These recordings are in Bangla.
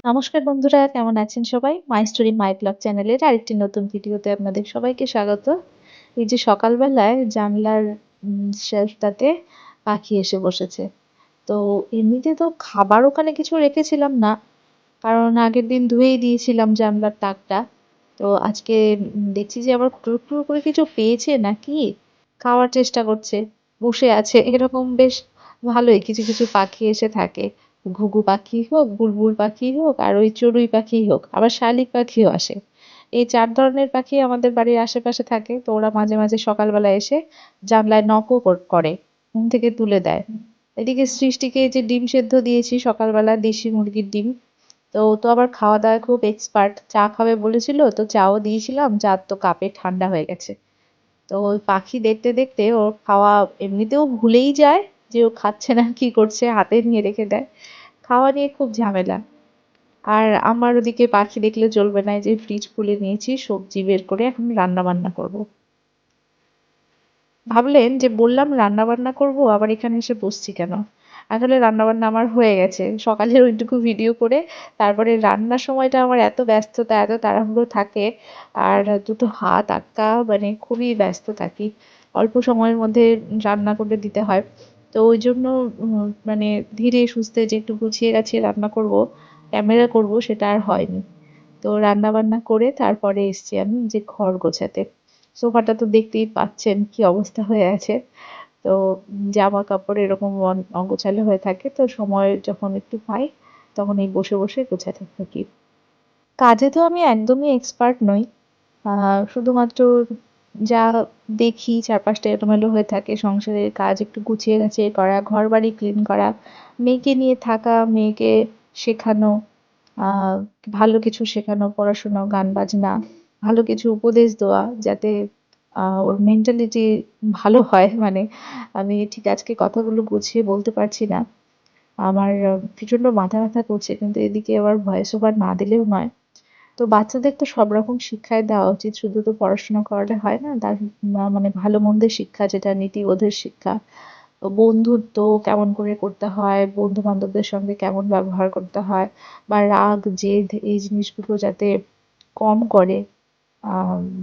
নমস্কার বন্ধুরা, কেমন আছেন সবাই? মাই স্টোরি মাই ব্লগ চ্যানেলের আরেকটি নতুন ভিডিওতে আপনাদের সবাইকে স্বাগত। এই যে সকালবেলায় জানলার শেলফটাতে পাখি এসে বসেছে। তো এমনিতে তো খাবার ওখানে কিছু রেখেছিলাম না, কারণ আগের দিন ধুয়েই দিয়েছিলাম জানলার তাকটা। তো আজকে দেখছি যে আবার টুকরো করে কিছু পেয়েছে নাকি খাওয়ার চেষ্টা করছে, বসে আছে। এরকম বেশ ভালোই কিছু কিছু পাখি এসে থাকে। ঘুঘু পাখি হোক, বুলবুল পাখি হোক, আর ওই চড়ুই পাখি হোক, আবার শালিক পাখিও আসে। এই ৪ ধরনের পাখি আমাদের বাড়ির আশেপাশে থাকে। তো ওরা মাঝে মাঝে সকালবেলা এসে জানলায় নকও করে, ঘুম থেকে তুলে দেয়। এদিকে সৃষ্টিকে এই যে ডিম সেদ্ধ দিয়েছি সকালবেলা, দেশি মুরগির ডিম। তো ও তো আবার খাওয়া দাওয়ায় খুব এক্সপার্ট, চা খাবে বলেছিল, তো চাও দিয়েছিলাম, চা তো কাপে ঠান্ডা হয়ে গেছে। তো ওই পাখি দেখতে দেখতে ওর খাওয়া এমনিতেও ভুলেই যায় যে ও খাচ্ছে না কি করছে, হাতে নিয়ে রেখে দেয়। খাওয়া নিয়ে খুব ঝামেলা। আর আমার ওদিকে পাখি দেখলে চলবে না, এই যে ফ্রিজ খুলে নিয়েছি, সবজি বের করে এখন রান্না বান্না করব। ভাবলেন যে বললাম রান্না বান্না করব, আবার এখানে এসে বসছি কেন? আসলে রান্না বান্না আমার হয়ে গেছে, সকালের ওইটুকু ভিডিও করে তারপরে রান্নার সময়টা আমার এত ব্যস্ততা, এত তাড়াহুড়ো থাকে, আর দুটো হাত আটকা, মানে খুবই ব্যস্ত থাকি। অল্প সময়ের মধ্যে রান্না করে দিতে হয়। তো ওই জন্য মানে ধীরে সুস্থে যে একটু গুছিয়ে গাছিয়ে রান্না করব, ক্যামেরা করব, সেটা আর হয়নি। তো রান্না বান্না করে তারপরে এসছি আমি যে ঘর গোছাতে। সোফাটা তো দেখতেই পাচ্ছেন কি অবস্থা হয়ে আছে। তো জামা কাপড় এরকম অগোছালো হয়ে থাকে, তো সময় যখন একটু পাই তখন এই বসে বসে গোছাতে থাকি। কাজে তো আমি একদমই এক্সপার্ট নই। শুধুমাত্র যা দেখি চারপাশটা এলোমেলো হয়ে থাকে, সংসারের কাজ একটু গুছিয়ে গাছিয়ে করা, ঘরবাড়ি ক্লিন করা, মেয়েকে নিয়ে থাকা, মেয়েকে শেখানো, আহ ভালো কিছু শেখানো, পড়াশোনা, গান বাজনা, ভালো কিছু উপদেশ দেওয়া, যাতে ওর মেন্টালিটি ভালো হয়। মানে আমি ঠিক আজকে কথাগুলো গুছিয়ে বলতে পারছি না, আমার প্রচন্ড মাথা ব্যথা করছে, কিন্তু এদিকে আবার ভয়েস ওভার না দিলেও নয়। তো বাচ্চাদের তো সব রকম শিক্ষাই দেওয়া উচিত, শুধু তো পড়াশোনা করালে হয় না, তার মানে ভালো মন্দের শিক্ষা, যেটা নীতিবোধের শিক্ষা, বন্ধুত্ব কেমন করে করতে হয়, বন্ধু বান্ধবদের সঙ্গে কেমন ব্যবহার করতে হয়, বা রাগ জেদ এই জিনিসগুলো যাতে কম করে,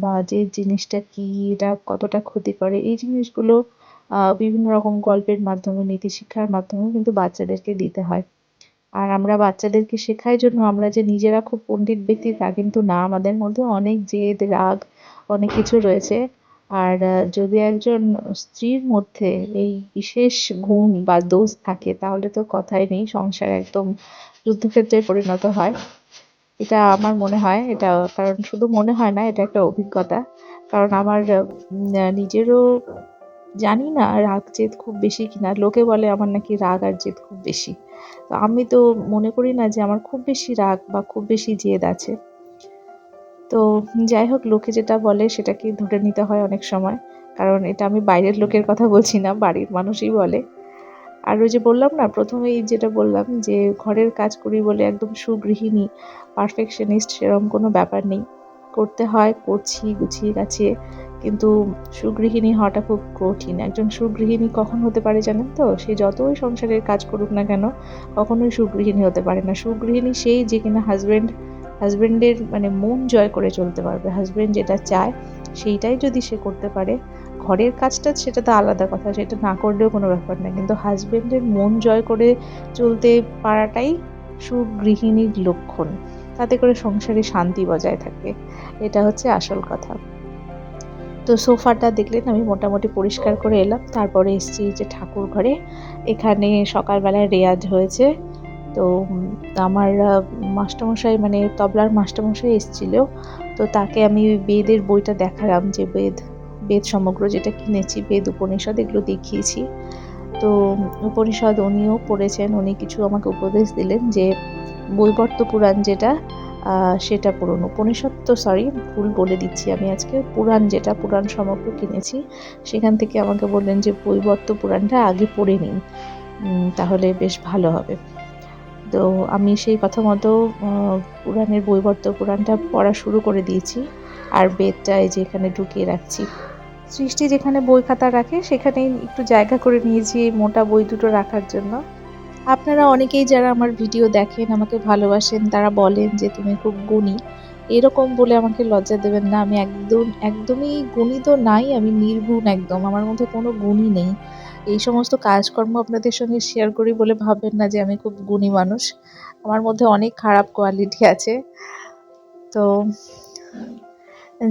বা যে জিনিসটা কি, এটা কতটা ক্ষতি করে, এই জিনিসগুলো বিভিন্ন রকম গল্পের মাধ্যমে, নীতি শিক্ষার মাধ্যমে কিন্তু বাচ্চাদেরকে দিতে হয়। আর আমরা বাচ্চাদেরকে শেখাই জন্য আমরা যে নিজেরা খুব পণ্ডিত ব্যক্তি তা কিন্তু না, আমাদের মধ্যে অনেক জেদ রাগ অনেক কিছু রয়েছে। আর যদি একজন স্ত্রীর মধ্যে এই বিশেষ গুণ বা দোষ থাকে, তাহলে তো কথাই নেই, সংসার একদম যুদ্ধক্ষেত্রে পরিণত হয়। এটা আমার মনে হয়, এটা কারণ শুধু মনে হয় না, এটা একটা অভিজ্ঞতা। কারণ আমার নিজেরও জানি না রাগ জেদ খুব বেশি কিনা, লোকে বলে আমার নাকি রাগ আর জেদ খুব বেশি। তো আমি তো মনে করি না যে আমার খুব বেশি রাগ বা খুব বেশি জেদ আছে। তো যাই হোক, লোকে যেটা বলে সেটাকেই ধরে নিতে হয় অনেক সময়। কারণ এটা আমি বাইরের লোকের কথা বলছি না, বাড়ির মানুষই বলে। আর ওই যে বললাম না, প্রথমেই যেটা বললাম যে ঘরের কাজ করি বলে একদম সুগৃহিণী, পারফেকশনিস্ট সেরকম কোনো ব্যাপার নেই। করতে হয়, করছি গুছিয়ে গাছিয়ে। কিন্তু সুগৃহিণী হওয়াটা খুব কঠিন। একজন সুগৃহিণী কখন হতে পারে জানেন তো? সে যতই সংসারের কাজ করুক না কেন, কখনোই সুগৃহিণী হতে পারে না। সুগৃহিণী সেই যে কিনা হাজবেন্ডের মানে মন জয় করে চলতে পারবে। হাজবেন্ড যেটা চায় সেইটাই যদি সে করতে পারে, ঘরের কাজটা সেটা তো আলাদা কথা, সেটা না করলেও কোনো ব্যাপার না, কিন্তু হাজবেন্ডের মন জয় করে চলতে পারাটাই সুগৃহিণীর লক্ষণ। তাতে করে সংসারে শান্তি বজায় থাকবে, এটা হচ্ছে আসল কথা। তো সোফাটা দেখলেন আমি মোটামুটি পরিষ্কার করে এলাম, তারপরে এসেছি যে ঠাকুর ঘরে। এখানে সকালবেলায় রেয়াজ হয়েছে। তো আমার মাস্টারমশাই, মানে তবলার মাস্টারমশাই এসেছিল। তো তাকে আমি বেদের বইটা দেখালাম, যে বেদ সমগ্র যেটা কিনেছি, বেদ উপনিষদ এগুলো দেখিয়েছি। তো উপনিষদ উনিও পড়েছেন, উনি কিছু আমাকে উপদেশ দিলেন যে বৈবর্ত পুরাণ যেটা, সেটা পড়ুন। উপনিষদ তো সরি, ভুল বলে দিচ্ছি আমি আজকে, পুরাণ যেটা, পুরাণ সমগ্র কিনেছি, সেখান থেকে আমাকে বললেন যে বৈবর্ত পুরাণটা আগে পড়ে নিন, তাহলে বেশ ভালো হবে। তো আমি সেই কথা মতো পুরাণের বৈবর্ত পুরাণটা পড়া শুরু করে দিয়েছি। আর বেদটা এই যে এখানে ঢুকিয়ে রাখছি। সৃষ্টি যেখানে বই খাতা রাখে সেখানেই একটু জায়গা করে নিয়েছি এই মোটা বই দুটো রাখার জন্য। আপনারা অনেকেই যারা আমার ভিডিও দেখেন, আমাকে ভালোবাসেন, তারা বলেন যে তুমি খুব গুণী। এরকম বলে আমাকে লজ্জা দেবেন না। আমি একদমই গুণী তো নাই, আমি নির্গুণ একদম। আমার মধ্যে কোনো গুণই নেই। এই সমস্ত কাজকর্ম আপনাদের সঙ্গে শেয়ার করি বলে ভাববেন না যে আমি খুব গুণী মানুষ। আমার মধ্যে অনেক খারাপ কোয়ালিটি আছে। তো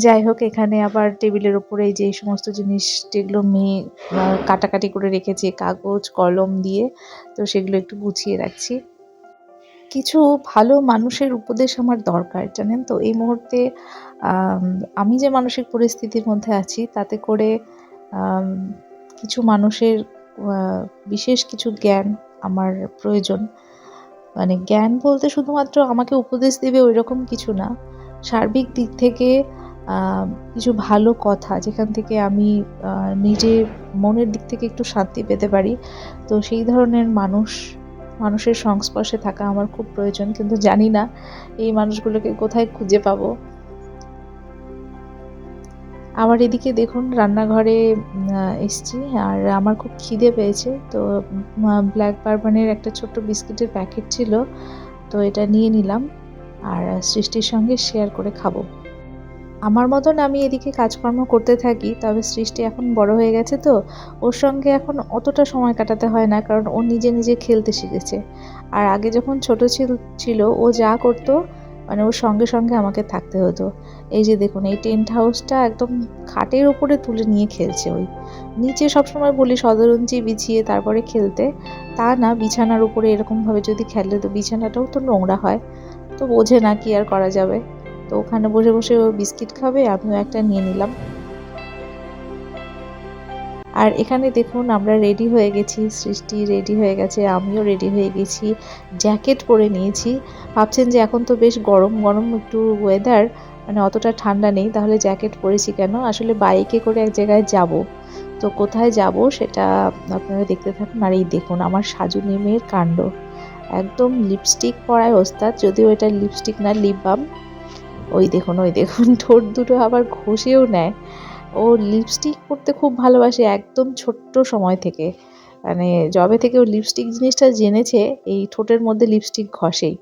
যাই হোক, এখানে আবার টেবিলের উপরে এই যে এই সমস্ত জিনিস যেগুলো মেয়ে কাটাকাটি করে রেখেছে কাগজ কলম দিয়ে, তো সেগুলো একটু গুছিয়ে রাখছি। কিছু ভালো মানুষের উপদেশ আমার দরকার, জানেন তো? এই মুহূর্তে আম আমি যে মানসিক পরিস্থিতির মধ্যে আছি তাতে করে আম কিছু মানুষের আ বিশেষ কিছু জ্ঞান আমার প্রয়োজন। মানে জ্ঞান বলতে শুধুমাত্র আমাকে উপদেশ দেবে ঐরকম কিছু না। সার্বিক দিক থেকে আ কিছু ভালো কথা যেখান থেকে আমি নিজে মনের দিক থেকে একটু শান্তি পেতে পারি। তো সেই ধরনের মানুষের সংস্পর্শে থাকা আমার খুব প্রয়োজন। কিন্তু জানি না এই মানুষগুলোকে কোথায় খুঁজে পাবো। আবার এদিকে দেখুন রান্নাঘরে এসছি আর আমার খুব খিদে পেয়েছে। তো ব্ল্যাক বারবানের একটা ছোট্ট বিস্কিটের প্যাকেট ছিল। তো এটা নিয়ে নিলাম আর সৃষ্টির সঙ্গে শেয়ার করে খাবো। আমার মতন আমি এদিকে কাজকর্ম করতে থাকি, তবে সৃষ্টি এখন বড় হয়ে গেছে তো ওর সঙ্গে এখন অতটা সময় কাটাতে হয় না, কারণ ও নিজে নিজে খেলতে শিখেছে। আর আগে যখন ছোট ছিল ও যা করতো মানে ওর সঙ্গে সঙ্গে আমাকে থাকতে হতো। এই যে দেখুন এই টেন্ট হাউসটা একদম খাটের উপরে তুলে নিয়ে খেলছে। ওই নিচে সবসময় বলি সদরঞ্চি বিছিয়ে তারপরে খেলতে, তা না, বিছানার উপরে এরকমভাবে যদি খেলে তো বিছানাটাও তো নোংরা হয়। তো বোঝে না, কি আর করা যাবে। তো ওখানে বসে বসে ও বিস্কিট খাবে, আমিও একটা নিয়ে নিলাম। আর এখানে দেখুন আমরা রেডি হয়ে গেছি, সৃষ্টি রেডি হয়ে গেছে, আমিও রেডি হয়ে গেছি, জ্যাকেট পরে নিয়েছি। ভাবছেন যে এখন তো বেশ গরম গরম একটু ওয়েদার, মানে অতটা ঠান্ডা নেই, তাহলে জ্যাকেট পরেছি কেন? আসলে বাইকে করে এক জায়গায় যাব। তো কোথায় যাব সেটা আপনারা দেখতে থাকুন। আর এই দেখুন আমার সাজুনি মেয়ের কাণ্ড, একদম লিপস্টিক পরায় ওস্তাদ, যদিও এটা লিপস্টিক না, লিপ বাম। ওই দেখুন ঠোঁট দুটো আবার ঘষেও নেয়। ও লিপস্টিক পরতে খুব ভালোবাসে একদম ছোট্ট সময় থেকে। মানে যবে থেকে ও লিপস্টিক জিনিসটা জেনেছে, এই ঠোঁটের মধ্যে লিপস্টিক ঘষেই।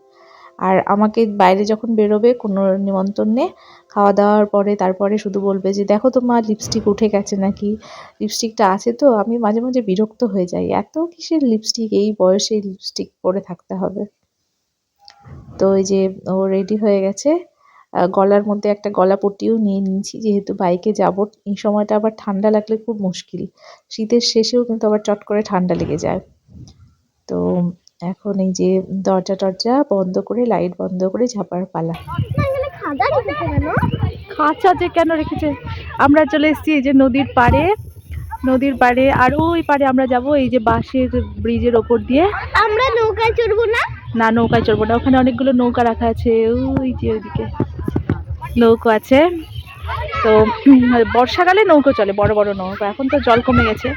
আর আমাকে বাইরে যখন বেরোবে কোনো নিমন্ত্রণে, খাওয়া দাওয়ার পরে তারপরে শুধু বলবে যে দেখো তো মা, লিপস্টিক উঠে গেছে নাকি, লিপস্টিকটা আছে তো? আমি মাঝে মাঝে বিরক্ত হয়ে যাই, এত কিসের লিপস্টিক, এই বয়সে লিপস্টিক পরে থাকতে হবে। তো ওই যে ও রেডি হয়ে গেছে, গলার মধ্যে একটা গলাপট্টিও নিয়ে নিয়েছি, যেহেতু বাইকে যাব। এই সময়টা আবার ঠান্ডা লাগলে খুব মুশকিল, শীতের শেষেও কিন্তু আবার চট করে ঠান্ডা লেগে যায়। তো এখন এই যে দরজা টরজা বন্ধ করে, লাইট বন্ধ করে ঝাঁপার পালা। খাঁচা যে কেন রেখেছে? আমরা চলে এসেছি এই যে নদীর পাড়ে আর ওই পাড়ে আমরা যাব এই যে বাঁশের ব্রিজের ওপর দিয়ে। আমরা নৌকায় চড়বো না? না, নৌকায় চড়বো না, ওখানে অনেকগুলো নৌকা রাখা আছে, ওই যে ওইদিকে নৌকো আছে। তো বর্ষাকালে নৌকো চলে, বড় বড় নৌকো, এখন তো জল কমে গেছে।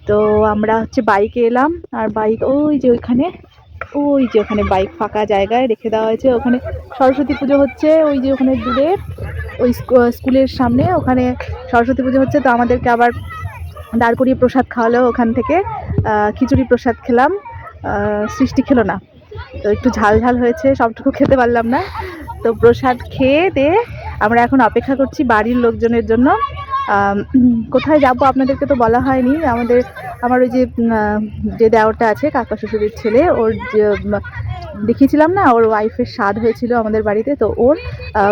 তো আমরা হচ্ছে বাইকে এলাম, আর বাইক ওই যে ওখানে বাইক ফাঁকা জায়গায় রেখে দেওয়া হয়েছে। ওখানে সরস্বতী পুজো হচ্ছে, ওই যে ওখানে দূরে ওই স্কুলের সামনে ওখানে সরস্বতী পুজো হচ্ছে। তো আমাদেরকে আবার দাঁড় করিয়ে প্রসাদ খাওয়ালো ওখান থেকে, খিচুড়ি প্রসাদ খেলাম। সৃষ্টি খেলো না, তো একটু ঝাল ঝাল হয়েছে, সবটুকু খেতে পারলাম না। তো প্রসাদ খেয়ে দিয়ে আমরা এখন অপেক্ষা করছি বাড়ির লোকজনের জন্য। কোথায় যাব আপনাদেরকে তো বলা হয়নি। আমার ওই যে দেওরটা আছে, কাকা শ্বশুরের ছেলে, ওর যে দেখিয়েছিলাম না, ওর ওয়াইফের শ্রাদ্ধ হয়েছিল আমাদের বাড়িতে, তো ওর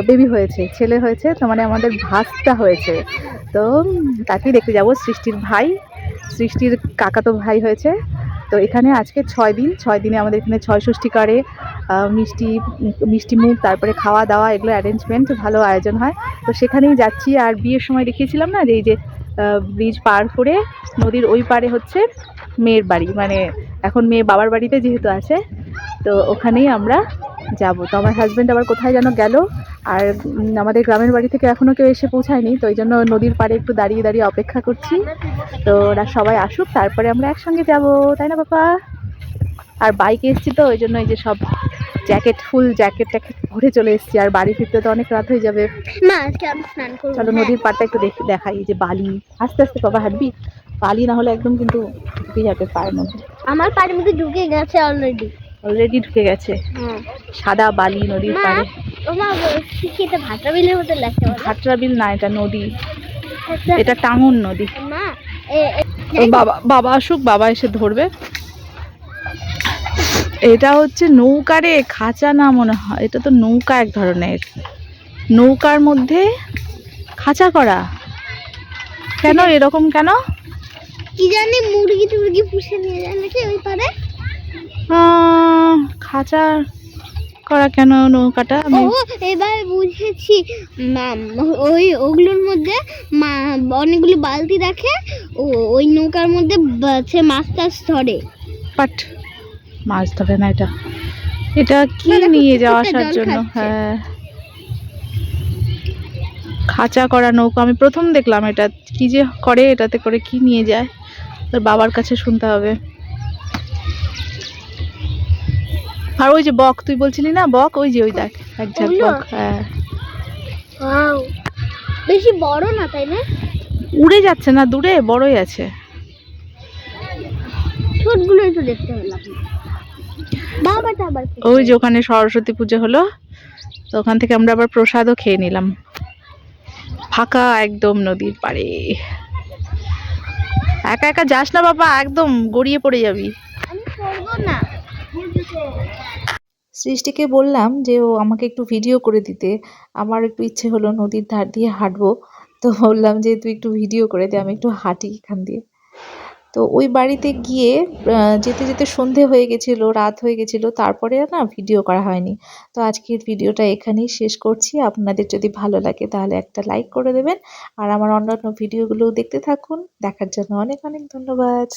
বেবি হয়েছে, ছেলে হয়েছে, তো মানে আমাদের ভাসটা হয়েছে। তো তাকেই দেখতে যাব, সৃষ্টির কাকাতো ভাই হয়েছে। তো এখানে আজকে 6 দিনে আমাদের এখানে 6 ষষ্ঠী করে, মিষ্টি মুখ, তারপরে খাওয়া দাওয়া, এগুলো অ্যারেঞ্জমেন্ট ভালো আয়োজন হয়। তো সেখানেই যাচ্ছি। আর বিয়ের সময় দেখিয়েছিলাম না যে এই যে ব্রিজ পার করে নদীর ওই পারে হচ্ছে মেয়ের বাড়ি, মানে এখন মেয়ে বাবার বাড়িতে যেহেতু আছে, তো ওখানেই আমরা যাব। তো আমার হাজব্যান্ড আবার কোথায় যেন গেল, আর আমাদের গ্রামের বাড়ি থেকে এখনও কেউ এসে পৌঁছায়নি, তো ওই জন্য নদীর পাড়ে একটু দাঁড়িয়ে দাঁড়িয়ে অপেক্ষা করছি। তো ওরা সবাই আসুক, তারপরে আমরা একসঙ্গে যাব, তাই না বাবা? আর বাইকে এসেছি তো ওই জন্য এই যে সব ফুল জ্যাকেট ট্যাকেট পরে চলে এসেছি। আর বাড়ি ফিরতে তো অনেক রাত হয়ে যাবে। চলো নদীর পাড়টা একটু দেখাই, এই যে বালি, আস্তে আস্তে বাবা হাঁটবি, বালি না হলে একদম কিন্তু ঢুকে যাবে পায়ের মধ্যে। আমার পাড়ের মধ্যে ঢুকে গেছে অলরেডি। অলরেডি ঢুকে গেছে। হ্যাঁ। সাদা বালি নদীর মা, পাড়ে। মা এটা ভাটা বিলের মতো লাগছে। ভাটরা বিল না, এটা নদী, আচ্ছা, এটা টাঙ্গন নদী। মা বাবা বাবা আসুক, বাবা এসে ধরবে। এটা হচ্ছে নৌকা রে, খাঁচা না মনে হয়, এটা তো নৌকা এক ধরনের। নৌকার মধ্যে খাঁচা করা। কেন এরকম কেন? কি জানি মুরগি টুরগি পুষে নিয়ে যায় নাকি ওই পারে। খাঁচা করা কেন নৌকাটা? ও এবার বুঝেছি। ওই ওগুলোর মধ্যে অনেকগুলো বালতি রাখে, ওই নৌকার মধ্যে সে মাছ টাছ ধরে। বাট মাছ ধরে না এটা, এটা কি নিয়ে যাওয়া আসার জন্য। হ্যাঁ, খাঁচা করা নৌকা আমি প্রথম দেখলাম। এটা কি যে করে, এটাতে করে কি নিয়ে যায়, তোর বাবার কাছে শুনতে হবে। আর ওই যে বক, তুই বলছিলি না বক, ওই যে ওই দেখ এক ঝাঁক বক। হ্যাঁ, বেশি বড় না তাই না? উড়ে যাচ্ছে না দূরে, বড়ই আছে। ছোটগুলো একটু দেখতে পেলাম। বাবাটা আবার ওই যে ওখানে সরস্বতী পুজো হলো, তো ওখান থেকে আমরা আবার প্রসাদও খেয়ে নিলাম। ফাঁকা একদম নদীর পাড়ে। একা একা যাস না বাবা, একদম গড়িয়ে পড়ে যাবি। আমি করবো না। সৃষ্টিকে বললাম যে ও আমাকে একটু ভিডিও করে দিতে। আমার একটু ইচ্ছে হলো নদীর ধার দিয়ে হাঁটবো, তো বললাম যে তুই একটু ভিডিও করে দে, আমি একটু হাঁটি এখান দিয়ে। তো ওই বাড়িতে গিয়ে যেতে যেতে সন্ধে হয়ে গেছিলো, রাত হয়ে গেছিলো, তারপরে আর না ভিডিও করা হয়নি। তো আজকের ভিডিওটা এখানেই শেষ করছি। আপনাদের যদি ভালো লাগে তাহলে একটা লাইক করে দেবেন, আর আমার অন্যান্য ভিডিওগুলো দেখতে থাকুন। দেখার জন্য অনেক অনেক ধন্যবাদ।